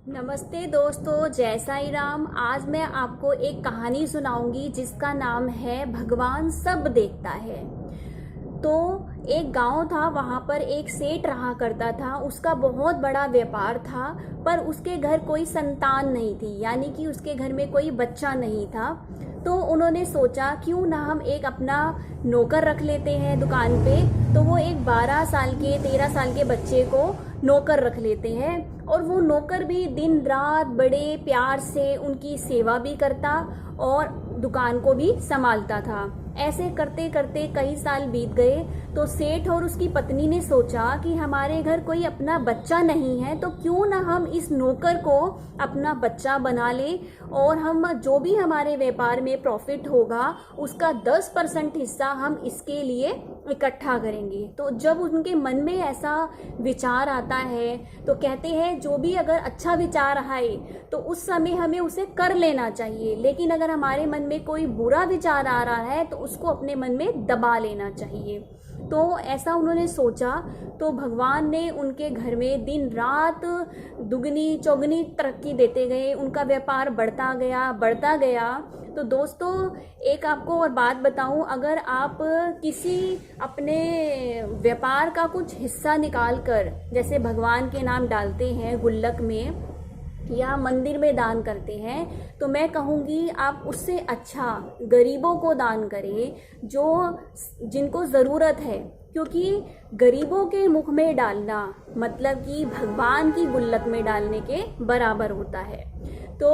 नमस्ते दोस्तों, जय साईं राम। आज मैं आपको एक कहानी सुनाऊंगी जिसका नाम है भगवान सब देखता है। तो एक गांव था, वहां पर एक सेठ रहा करता था। उसका बहुत बड़ा व्यापार था, पर उसके घर कोई संतान नहीं थी, यानी कि उसके घर में कोई बच्चा नहीं था। तो उन्होंने सोचा क्यों ना हम एक अपना नौकर रख लेते हैं दुकान पे। तो वो एक 12 साल के 13 साल के बच्चे को नौकर रख लेते हैं, और वो नौकर भी दिन रात बड़े प्यार से उनकी सेवा भी करता और दुकान को भी संभालता था। ऐसे करते करते कई साल बीत गए। तो सेठ और उसकी पत्नी ने सोचा कि हमारे घर कोई अपना बच्चा नहीं है, तो क्यों ना हम इस नौकर को अपना बच्चा बना लें, और हम जो भी हमारे व्यापार में प्रॉफिट होगा उसका 10% हिस्सा हम इसके लिए इकट्ठा करेंगे। तो जब उनके मन में ऐसा विचार आता है तो कहते हैं जो भी अगर अच्छा विचार आए तो उस समय हमें उसे कर लेना चाहिए, लेकिन अगर हमारे मन में कोई बुरा विचार आ रहा है तो उसको अपने मन में दबा लेना चाहिए। तो ऐसा उन्होंने सोचा। तो भगवान ने उनके घर में दिन रात दुगनी चौगनी तरक्की देते गए, उनका व्यापार बढ़ता गया। तो दोस्तों, एक आपको और बात बताऊं, अगर आप किसी अपने व्यापार का कुछ हिस्सा निकाल कर जैसे भगवान के नाम डालते हैं गुल्लक में या मंदिर में दान करते हैं, तो मैं कहूँगी आप उससे अच्छा गरीबों को दान करें जिनको ज़रूरत है, क्योंकि गरीबों के मुख में डालना मतलब कि भगवान की गुल्लक में डालने के बराबर होता है। तो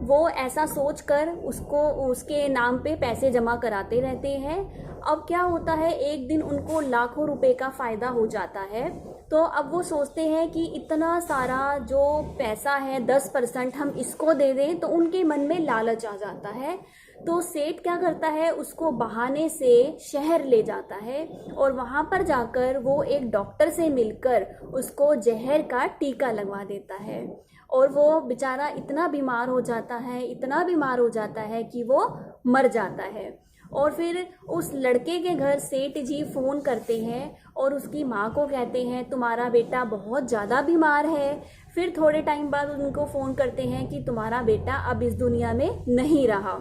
वो ऐसा सोचकर उसके नाम पे पैसे जमा कराते रहते हैं। अब क्या होता है, एक दिन उनको लाखों रुपए का फ़ायदा हो जाता है। तो अब वो सोचते हैं कि इतना सारा जो पैसा है 10% हम इसको दे दें, तो उनके मन में लालच आ जाता है। तो सेठ क्या करता है, उसको बहाने से शहर ले जाता है, और वहाँ पर जाकर वो एक डॉक्टर से मिलकर उसको जहर का टीका लगवा देता है। और वो बेचारा इतना बीमार हो जाता है कि वो मर जाता है। और फिर उस लड़के के घर सेठ जी फ़ोन करते हैं और उसकी माँ को कहते हैं तुम्हारा बेटा बहुत ज़्यादा बीमार है। फिर थोड़े टाइम बाद उनको फ़ोन करते हैं कि तुम्हारा बेटा अब इस दुनिया में नहीं रहा।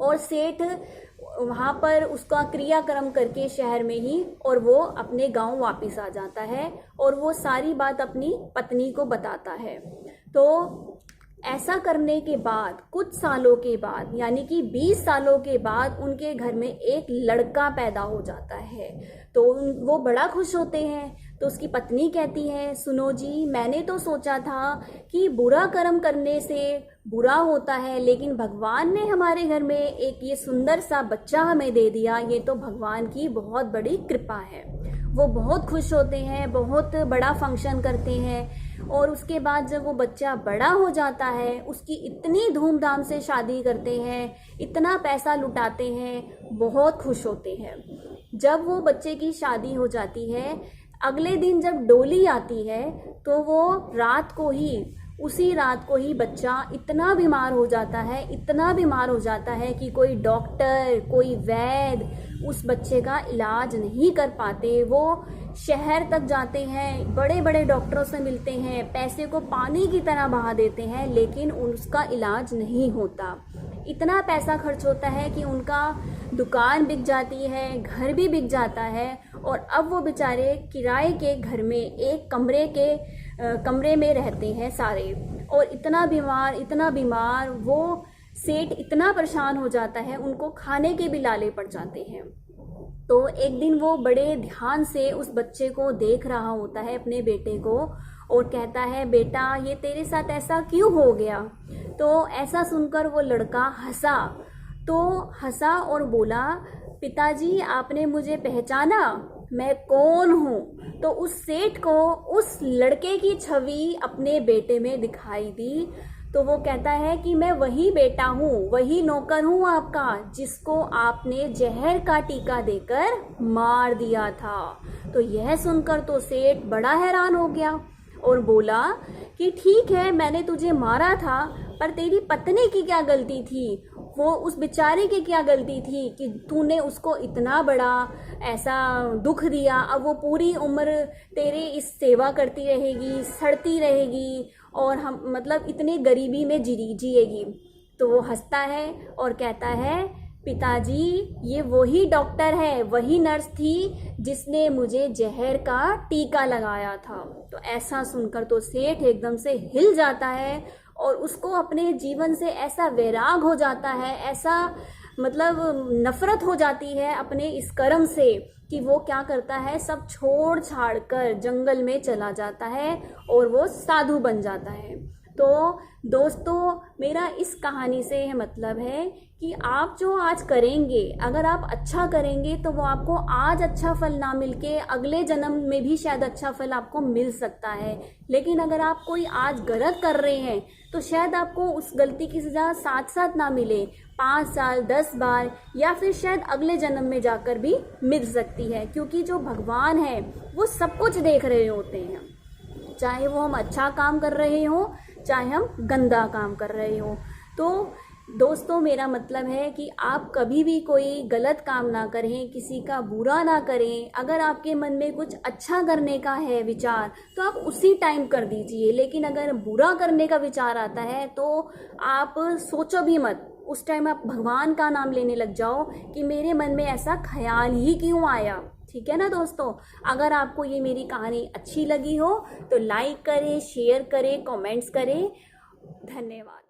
और सेठ वहाँ पर उसका क्रियाक्रम करके शहर में ही, और वो अपने गांव वापस आ जाता है और वो सारी बात अपनी पत्नी को बताता है। तो ऐसा करने के बाद कुछ सालों के बाद, यानी कि 20 सालों के बाद, उनके घर में एक लड़का पैदा हो जाता है। तो वो बड़ा खुश होते हैं। तो उसकी पत्नी कहती है, सुनो जी, मैंने तो सोचा था कि बुरा कर्म करने से बुरा होता है, लेकिन भगवान ने हमारे घर में एक ये सुंदर सा बच्चा हमें दे दिया, ये तो भगवान की बहुत बड़ी कृपा है। वो बहुत खुश होते हैं, बहुत बड़ा फंक्शन करते हैं। और उसके बाद जब वो बच्चा बड़ा हो जाता है, उसकी इतनी धूमधाम से शादी करते हैं, इतना पैसा लुटाते हैं, बहुत खुश होते हैं। जब वो बच्चे की शादी हो जाती है, अगले दिन जब डोली आती है, तो वो उसी रात को ही बच्चा इतना बीमार हो जाता है कि कोई डॉक्टर, कोई वैद्य उस बच्चे का इलाज नहीं कर पाते। वो शहर तक जाते हैं, बड़े बड़े डॉक्टरों से मिलते हैं, पैसे को पानी की तरह बहा देते हैं, लेकिन उसका इलाज नहीं होता। इतना पैसा खर्च होता है कि उनका दुकान बिक जाती है, घर भी बिक जाता है, और अब वो बेचारे किराए के घर में एक कमरे में रहते हैं सारे। और इतना बीमार वो सेठ इतना परेशान हो जाता है, उनको खाने के भी लाले पड़ जाते हैं। तो एक दिन वो बड़े ध्यान से उस बच्चे को देख रहा होता है, अपने बेटे को, और कहता है, बेटा ये तेरे साथ ऐसा क्यों हो गया। तो ऐसा सुनकर वो लड़का हंसा और बोला, पिताजी आपने मुझे पहचाना, मैं कौन हूँ। तो उस सेठ को उस लड़के की छवि अपने बेटे में दिखाई दी। तो वो कहता है कि मैं वही बेटा हूँ, वही नौकर हूँ आपका, जिसको आपने जहर का टीका देकर मार दिया था। तो यह सुनकर तो सेठ बड़ा हैरान हो गया और बोला कि ठीक है, मैंने तुझे मारा था, पर तेरी पत्नी की क्या गलती थी। वो उस बेचारे की क्या गलती थी कि तूने उसको इतना बड़ा ऐसा दुख दिया। अब वो पूरी उम्र तेरे इस सेवा करती रहेगी, सड़ती रहेगी और हम मतलब इतने गरीबी में जिएगी। तो वो हंसता है और कहता है, पिताजी ये वही डॉक्टर है, वही नर्स थी जिसने मुझे जहर का टीका लगाया था। तो ऐसा सुनकर तो सेठ एकदम से हिल जाता है और उसको अपने जीवन से ऐसा वैराग हो जाता है, ऐसा मतलब नफरत हो जाती है अपने इस कर्म से कि वो क्या करता है, सब छोड़ छाड़ कर जंगल में चला जाता है और वो साधु बन जाता है। तो दोस्तों मेरा इस कहानी से यह मतलब है कि आप जो आज करेंगे, अगर आप अच्छा करेंगे तो वो आपको आज अच्छा फल ना मिलके अगले जन्म में भी शायद अच्छा फल आपको मिल सकता है। लेकिन अगर आप कोई आज गलत कर रहे हैं तो शायद आपको उस गलती की सज़ा साथ साथ ना मिले, 5 साल 10 बार या फिर शायद अगले जन्म में जाकर भी मिल सकती है। क्योंकि जो भगवान है वो सब कुछ देख रहे होते हैं, चाहे वो हम अच्छा काम कर रहे हों चाहे हम गंदा काम कर रहे हो। तो दोस्तों मेरा मतलब है कि आप कभी भी कोई गलत काम ना करें, किसी का बुरा ना करें। अगर आपके मन में कुछ अच्छा करने का है विचार तो आप उसी टाइम कर दीजिए, लेकिन अगर बुरा करने का विचार आता है तो आप सोचो भी मत, उस टाइम आप भगवान का नाम लेने लग जाओ कि मेरे मन में ऐसा ख्याल ही क्यों आया। ठीक है ना दोस्तों। अगर आपको ये मेरी कहानी अच्छी लगी हो तो लाइक करें, शेयर करें, कमेंट्स करें। धन्यवाद।